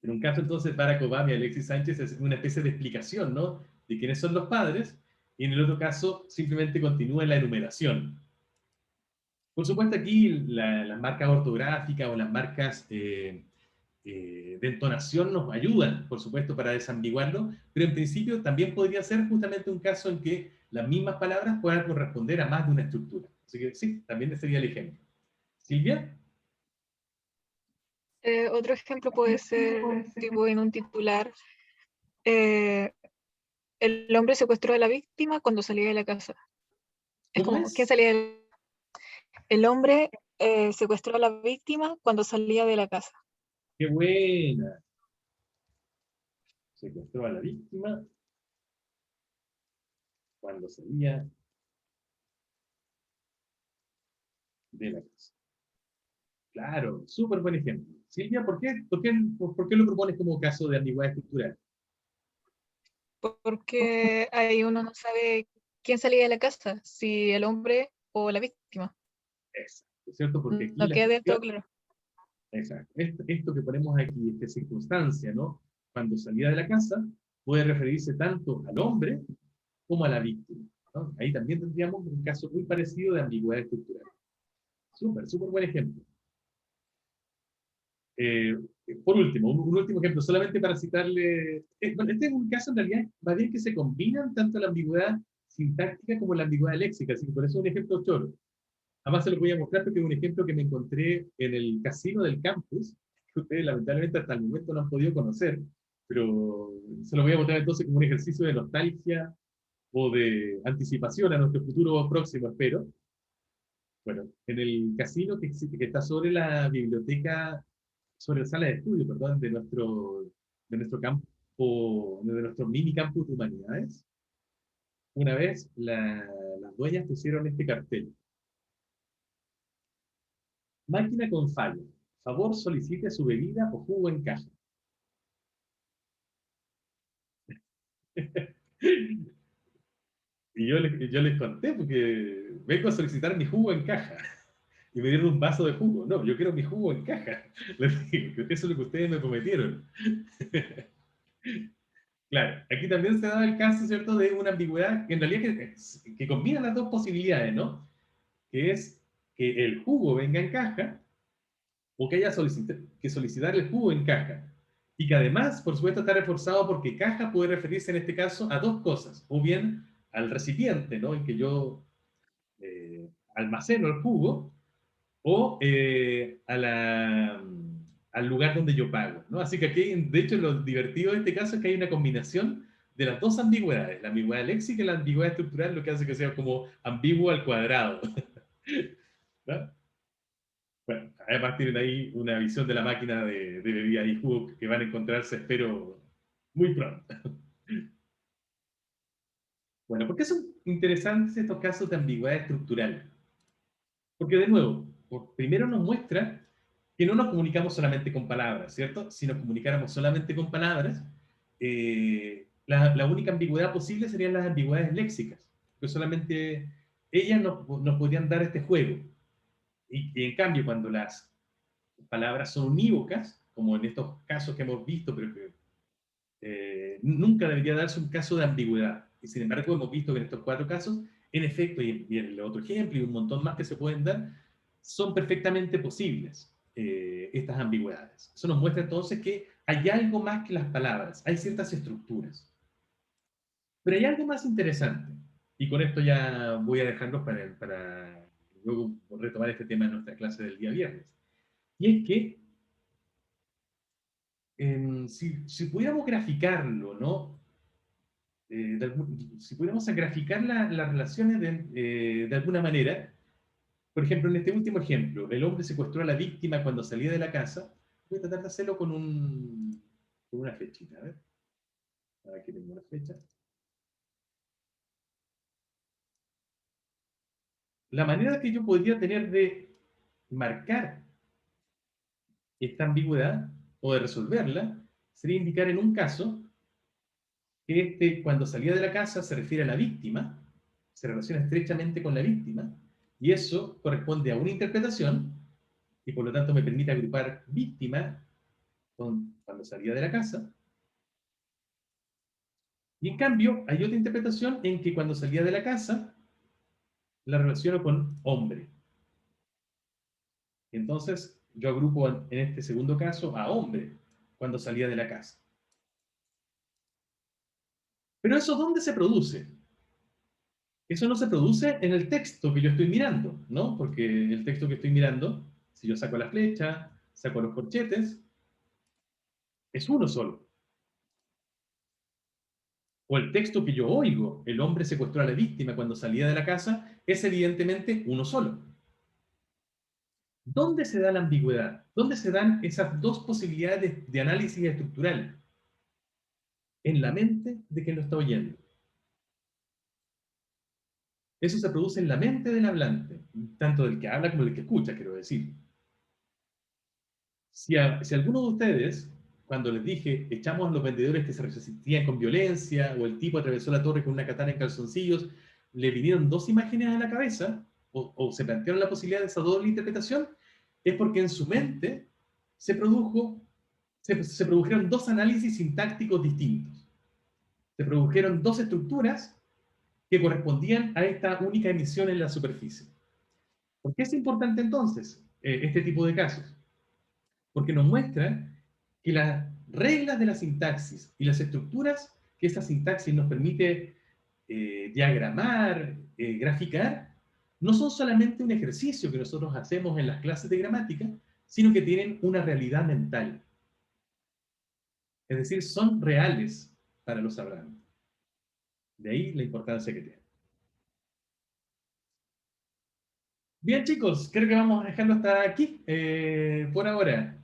En un caso, entonces, Barack Obama y Alexis Sánchez es una especie de explicación, ¿no?, de quiénes son los padres, y en el otro caso, simplemente continúa en la enumeración. Por supuesto, aquí las marcas ortográficas o las marcas de entonación nos ayudan, por supuesto, para desambiguarlo, pero en principio también podría ser justamente un caso en que las mismas palabras puedan corresponder a más de una estructura. Así que sí, también ese sería el ejemplo. Silvia. Otro ejemplo puede ser tipo en un titular, eh, el hombre secuestró a la víctima cuando salía de la casa. Es ¿Cómo como, ¿quién es? salía el hombre secuestró a la víctima cuando salía de la casa. ¡Qué buena! Secuestró a la víctima cuando salía de la casa. Claro, súper buen ejemplo. Silvia, ¿por qué lo propones como caso de ambigüedad estructural? Porque ahí uno no sabe quién salía de la casa, si el hombre o la víctima. Exacto, ¿cierto? Porque aquí No la queda del todo expresión, claro. exacto, esto que ponemos aquí, esta circunstancia, ¿no? Cuando salía de la casa, puede referirse tanto al hombre como a la víctima, ¿no? Ahí también tendríamos un caso muy parecido de ambigüedad estructural. Súper, súper buen ejemplo. Eh, por último, un último ejemplo, solamente para citarle. Bueno, este es un caso en realidad más bien que se combinan tanto la ambigüedad sintáctica como la ambigüedad léxica, así que por eso es un ejemplo choro. Además se lo voy a mostrar porque es un ejemplo que me encontré en el casino del campus, que ustedes lamentablemente hasta el momento no han podido conocer, pero se lo voy a mostrar entonces como un ejercicio de nostalgia o de anticipación a nuestro futuro próximo, espero. Bueno, en el casino que existe, que está sobre la biblioteca, sobre la sala de estudio, perdón, de nuestro campo, de nuestro mini campus de humanidades, una vez las dueñas pusieron este cartel: máquina con falla, favor solicite su bebida o jugo en caja. Y yo les conté porque vengo a solicitar mi jugo en caja. Y me dieron un vaso de jugo. No, yo quiero mi jugo en caja. Les dije, eso es lo que ustedes me prometieron. Claro, aquí también se da el caso, ¿cierto?, de una ambigüedad que en realidad que combina las dos posibilidades, ¿no? Que es que el jugo venga en caja o que haya que solicitar el jugo en caja. Y que además, por supuesto, está reforzado porque caja puede referirse en este caso a dos cosas, o bien al recipiente, ¿no?, en que yo almaceno el jugo, o al lugar donde yo pago, ¿no? Así que aquí, de hecho, lo divertido de este caso es que hay una combinación de las dos ambigüedades, la ambigüedad léxica y la ambigüedad estructural, lo que hace que sea como ambiguo al cuadrado. ¿No? Bueno, además tienen ahí una visión de la máquina de bebida y jugo que van a encontrarse, espero, muy pronto. Bueno, ¿por qué son interesantes estos casos de ambigüedad estructural? Porque, de nuevo, primero nos muestra que no nos comunicamos solamente con palabras, ¿cierto? Si nos comunicáramos solamente con palabras, la única ambigüedad posible serían las ambigüedades léxicas, que solamente ellas nos podrían dar este juego. Y en cambio, cuando las palabras son unívocas, como en estos casos que hemos visto, pero que nunca debería darse un caso de ambigüedad. Y sin embargo, hemos visto que en estos 4 casos, en efecto, y en el otro ejemplo, y un montón más que se pueden dar, son perfectamente posibles estas ambigüedades. Eso nos muestra entonces que hay algo más que las palabras, hay ciertas estructuras. Pero hay algo más interesante, y con esto ya voy a dejarlos para luego retomar este tema en nuestra clase del día viernes. Y es que si pudiéramos graficarlo, ¿no? Si pudiéramos graficar las relaciones de alguna manera, por ejemplo, en este último ejemplo, el hombre secuestró a la víctima cuando salía de la casa. Voy a tratar de hacerlo con una flechita. A ver. Aquí tengo una flecha. La manera que yo podría tener de marcar esta ambigüedad o de resolverla sería indicar en un caso que cuando salía de la casa se refiere a la víctima, se relaciona estrechamente con la víctima, y eso corresponde a una interpretación, y por lo tanto me permite agrupar víctima con cuando salía de la casa. Y en cambio, hay otra interpretación en que cuando salía de la casa, la relaciono con hombre. Entonces, yo agrupo en este segundo caso a hombre, cuando salía de la casa. Pero ¿eso dónde se produce? Eso no se produce en el texto que yo estoy mirando, ¿no? Porque el texto que estoy mirando, si yo saco la flecha, saco los corchetes, es uno solo. O el texto que yo oigo, el hombre secuestró a la víctima cuando salía de la casa, es evidentemente uno solo. ¿Dónde se da la ambigüedad? ¿Dónde se dan esas dos posibilidades de análisis estructural? En la mente de quien lo está oyendo. Eso se produce en la mente del hablante, tanto del que habla como del que escucha, quiero decir. Si alguno de ustedes, cuando les dije, echamos a los vendedores que se resistían con violencia, o el tipo atravesó la torre con una katana en calzoncillos, le vinieron 2 imágenes a la cabeza, o se plantearon la posibilidad de esa doble interpretación, es porque en su mente se produjeron 2 análisis sintácticos distintos. Se produjeron 2 estructuras que correspondían a esta única emisión en la superficie. ¿Por qué es importante entonces este tipo de casos? Porque nos muestra que las reglas de la sintaxis y las estructuras que esa sintaxis nos permite diagramar, graficar, no son solamente un ejercicio que nosotros hacemos en las clases de gramática, sino que tienen una realidad mental. Es decir, son reales para los hablantes. De ahí la importancia que tienen. Bien, chicos, creo que vamos a dejarlo hasta aquí por ahora.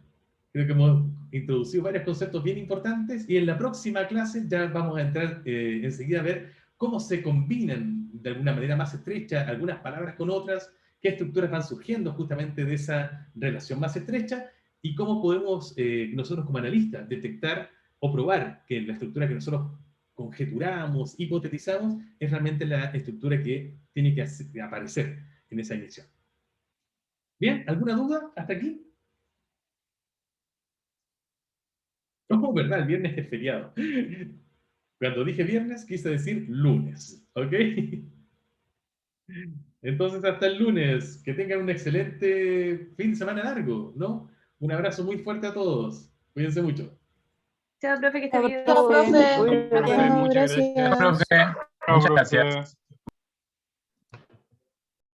Creo que hemos introducido varios conceptos bien importantes y en la próxima clase ya vamos a entrar enseguida a ver cómo se combinan de alguna manera más estrecha algunas palabras con otras, qué estructuras van surgiendo justamente de esa relación más estrecha y cómo podemos nosotros como analistas detectar o probar que la estructura que nosotros conjeturamos, hipotetizamos, es realmente la estructura que tiene que aparecer en esa emisión. Bien, ¿alguna duda hasta aquí? No, ¿verdad? El viernes es feriado. Cuando dije viernes, quise decir lunes, ¿ok? Entonces, hasta el lunes. Que tengan un excelente fin de semana largo, ¿no? Un abrazo muy fuerte a todos. Cuídense mucho. Chao, profe, que esté bien. Chao, profe. Cuídense. Chao, Muchas gracias. gracias. Profe, muchas gracias.